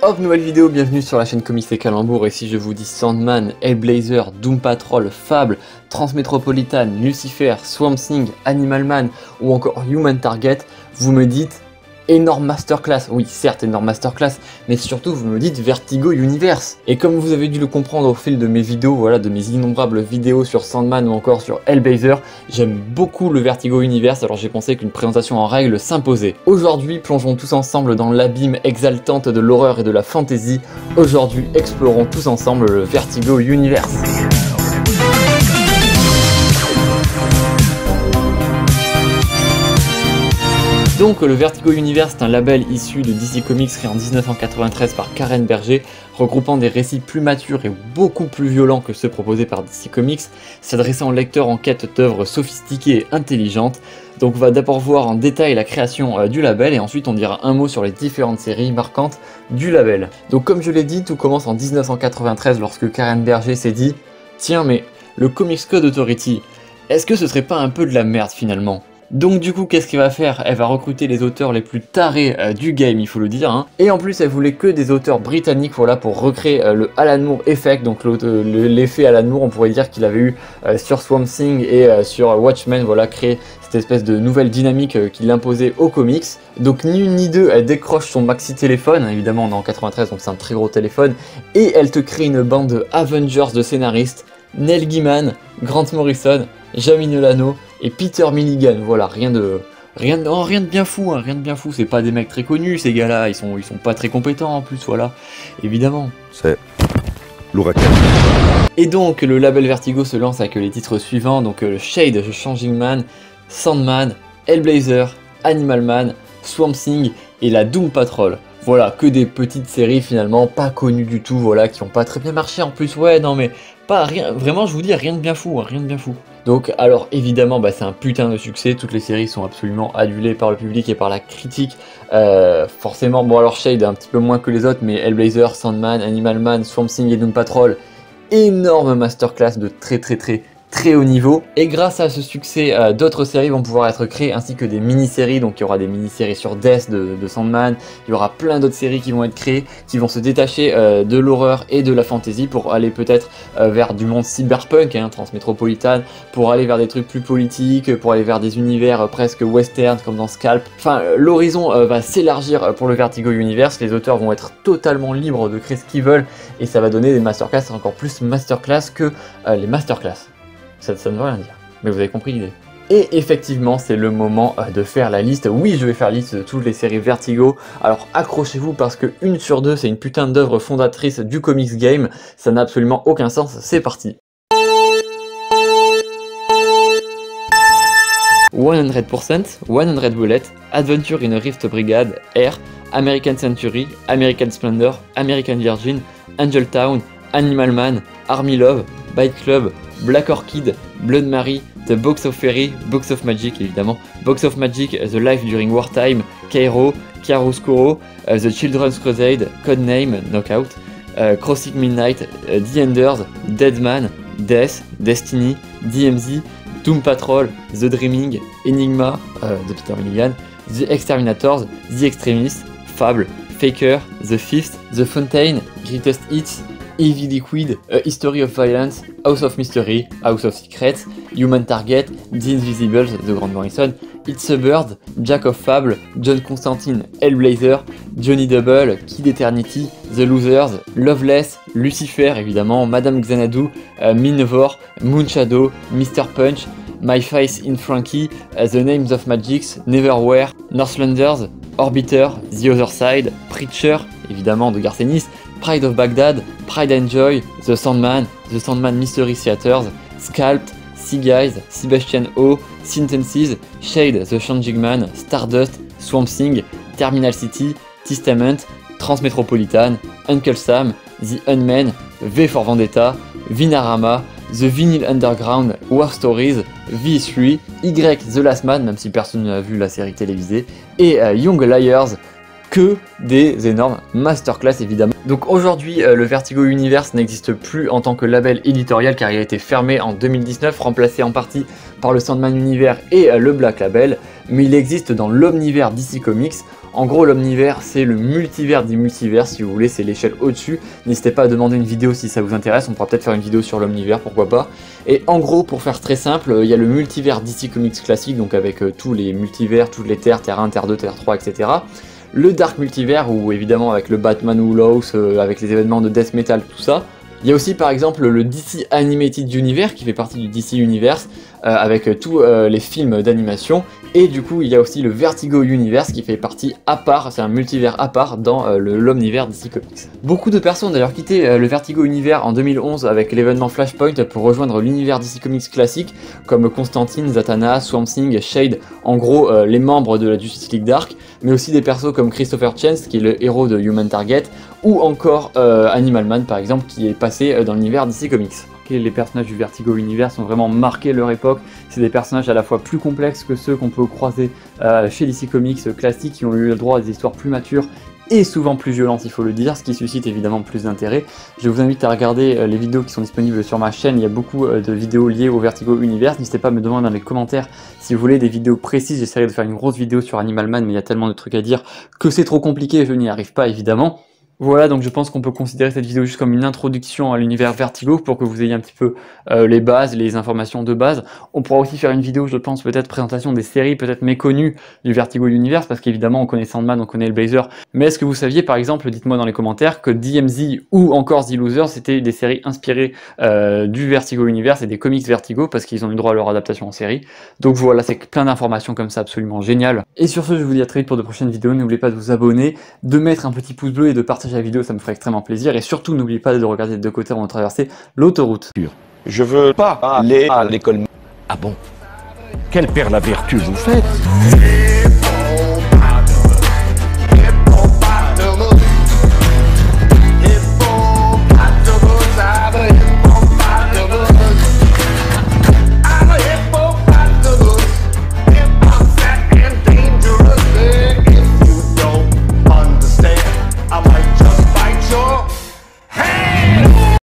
Hop, nouvelle vidéo, bienvenue sur la chaîne Comics et Calembour, et si je vous dis Sandman, Hellblazer, Doom Patrol, Fable, Transmétropolitan, Lucifer, Swamp Thing, Animal Man ou encore Human Target, vous me dites énorme masterclass. Oui, certes, énorme masterclass, mais surtout vous me dites Vertigo Universe. Et comme vous avez dû le comprendre au fil de mes vidéos, voilà, de mes innombrables vidéos sur Sandman ou encore sur Hellblazer, j'aime beaucoup le Vertigo Universe, alors j'ai pensé qu'une présentation en règle s'imposait. Aujourd'hui, plongeons tous ensemble dans l'abîme exaltante de l'horreur et de la fantasy. Aujourd'hui, explorons tous ensemble le Vertigo Universe. Donc le Vertigo Universe est un label issu de DC Comics créé en 1993 par Karen Berger, regroupant des récits plus matures et beaucoup plus violents que ceux proposés par DC Comics, s'adressant aux lecteurs en quête d'œuvres sophistiquées et intelligentes. Donc on va d'abord voir en détail la création du label et ensuite on dira un mot sur les différentes séries marquantes du label. Donc comme je l'ai dit, tout commence en 1993 lorsque Karen Berger s'est dit « Tiens mais le Comics Code Authority, est-ce que ce serait pas un peu de la merde finalement ?» Donc du coup, qu'est-ce qu'elle va faire? Elle va recruter les auteurs les plus tarés du game, il faut le dire, hein. Et en plus, elle voulait que des auteurs britanniques, voilà, pour recréer le Alan Moore effect, donc l'effet Alan Moore, on pourrait dire qu'il avait eu sur Swamp Thing et sur Watchmen, voilà, créer cette espèce de nouvelle dynamique qu'il imposait aux comics. Donc ni une ni deux, elle décroche son maxi téléphone, évidemment on est en 93, donc c'est un très gros téléphone, et elle te crée une bande de Avengers de scénaristes, Neil Gaiman, Grant Morrison, Jamie Nolano et Peter Milligan. Voilà, rien de bien fou, hein, rien de bien fou. C'est pas des mecs très connus, ces gars-là. Ils sont pas très compétents en plus, voilà. Évidemment. C'est l'ouragan. Et donc le label Vertigo se lance avec les titres suivants, donc Shade, The Changing Man, Sandman, Hellblazer, Animal Man, Swamp Thing et la Doom Patrol. Voilà, que des petites séries finalement pas connues du tout, voilà, qui ont pas très bien marché en plus. Ouais, non mais pas rien, vraiment je vous dis rien de bien fou, hein, rien de bien fou. Donc alors évidemment c'est un putain de succès, toutes les séries sont absolument adulées par le public et par la critique. Forcément, bon alors Shade un petit peu moins que les autres, mais Hellblazer, Sandman, Animal Man, Swamp Thing et Doom Patrol, énorme masterclass de très haut niveau, et grâce à ce succès, d'autres séries vont pouvoir être créées ainsi que des mini-séries. Donc il y aura des mini-séries sur Death de Sandman, il y aura plein d'autres séries qui vont être créées, qui vont se détacher de l'horreur et de la fantasy pour aller peut-être vers du monde cyberpunk, hein, Transmétropolitan, pour aller vers des trucs plus politiques, pour aller vers des univers presque western comme dans Scalp. Enfin, l'horizon va s'élargir pour le Vertigo Universe, les auteurs vont être totalement libres de créer ce qu'ils veulent, et ça va donner des masterclass encore plus masterclass que les masterclass. Ça ne veut rien dire, mais vous avez compris l'idée. Et effectivement, c'est le moment de faire la liste. Oui, je vais faire la liste de toutes les séries Vertigo. Alors accrochez-vous parce que 1 sur 2, c'est une putain d'œuvre fondatrice du comics game. Ça n'a absolument aucun sens, c'est parti. 100%, 100 Bullet, Adventure in a Rift Brigade, Air, American Century, American Splendor, American Virgin, Angel Town, Animal Man, Army Love, Bite Club, Black Orchid, Blood Mary, The Box of Fairy, Box of Magic évidemment, Box of Magic, The Life During Wartime, Cairo, Chiaroscuro, The Children's Crusade, Codename, Knockout, Crossing Midnight, The Enders, Deadman, Death, Destiny, DMZ, Doom Patrol, The Dreaming, Enigma, de Peter Milligan, The Exterminators, The Extremis, Fable, Faker, The Fifth, The Fountain, Greatest Hits, Heavy Liquid, A History of Violence, House of Mystery, House of Secrets, Human Target, The Invisibles de Grant Morrison, It's a Bird, Jack of Fable, John Constantine, Hellblazer, Johnny Double, Kid Eternity, The Losers, Loveless, Lucifer évidemment, Madame Xanadu, Minevore, Moonshadow, Mr. Punch, My Face in Frankie, The Names of Magics, Neverwhere, Northlanders, Orbiter, The Other Side, Preacher évidemment de Garth Ennis, Pride of Baghdad, Pride and Joy, The Sandman Mystery Theaters, Scalped, Sea Guys, Sebastian O, Sentences, Shade, The Changing Man, Stardust, Swamp Thing, Terminal City, Testament, Transmétropolitan, Uncle Sam, The Unmen, V for Vendetta, Vinarama, The Vinyl Underground, War Stories, V3, Y The Last Man, même si personne n'a vu la série télévisée, et Young Liars. Que des énormes masterclass évidemment. Donc aujourd'hui le Vertigo Universe n'existe plus en tant que label éditorial car il a été fermé en 2019, remplacé en partie par le Sandman Univers et le Black Label, mais il existe dans l'omnivers DC Comics En gros, l'omnivers, c'est le multivers des multivers, si vous voulez, c'est l'échelle au-dessus. N'hésitez pas à demander une vidéo si ça vous intéresse, on pourra peut-être faire une vidéo sur l'omnivers, pourquoi pas. Et en gros, pour faire très simple, il y a le multivers DC Comics classique, donc avec tous les multivers, toutes les terres, Terre 1, Terre 2, Terre 3, etc. Le Dark Multivers, où évidemment avec le Batman Who avec les événements de Death Metal, tout ça. Il y a aussi par exemple le DC Animated Universe qui fait partie du DC Universe avec tous les films d'animation, et du coup il y a aussi le Vertigo Universe qui fait partie à part, c'est un multivers à part dans l'omnivers DC Comics. Beaucoup de personnes ont d'ailleurs quitté le Vertigo Universe en 2011 avec l'événement Flashpoint pour rejoindre l'univers DC Comics classique comme Constantine, Zatanna, Swamp Thing, Shade, en gros les membres de la Justice League Dark, mais aussi des persos comme Christopher Chance qui est le héros de Human Target, ou encore Animal Man par exemple qui est passé dans l'univers DC Comics. Les personnages du Vertigo Universe ont vraiment marqué leur époque, c'est des personnages à la fois plus complexes que ceux qu'on peut croiser chez DC Comics classiques, qui ont eu le droit à des histoires plus matures et souvent plus violentes, il faut le dire, ce qui suscite évidemment plus d'intérêt. Je vous invite à regarder les vidéos qui sont disponibles sur ma chaîne, il y a beaucoup de vidéos liées au Vertigo Universe, n'hésitez pas à me demander dans les commentaires si vous voulez des vidéos précises, j'essaierai de faire une grosse vidéo sur Animal Man, mais il y a tellement de trucs à dire que c'est trop compliqué et je n'y arrive pas évidemment. Voilà, donc je pense qu'on peut considérer cette vidéo juste comme une introduction à l'univers Vertigo pour que vous ayez un petit peu les bases, les informations de base. On pourra aussi faire une vidéo, je pense, peut-être présentation des séries peut-être méconnues du Vertigo Universe, parce qu'évidemment on connaît Sandman, on connaît Hellblazer, mais est-ce que vous saviez par exemple, dites-moi dans les commentaires, que DMZ ou encore The Losers c'était des séries inspirées du Vertigo Universe et des comics Vertigo, parce qu'ils ont eu droit à leur adaptation en série. Donc voilà, c'est plein d'informations comme ça absolument géniales. Et sur ce, je vous dis à très vite pour de prochaines vidéos, n'oubliez pas de vous abonner, de mettre un petit pouce bleu et de partager la vidéo, ça me ferait extrêmement plaisir, et surtout n'oubliez pas de regarder des deux côtés avant de traverser l'autoroute. Je veux pas aller à l'école. Ah bon? Quelle père la vertu vous faites?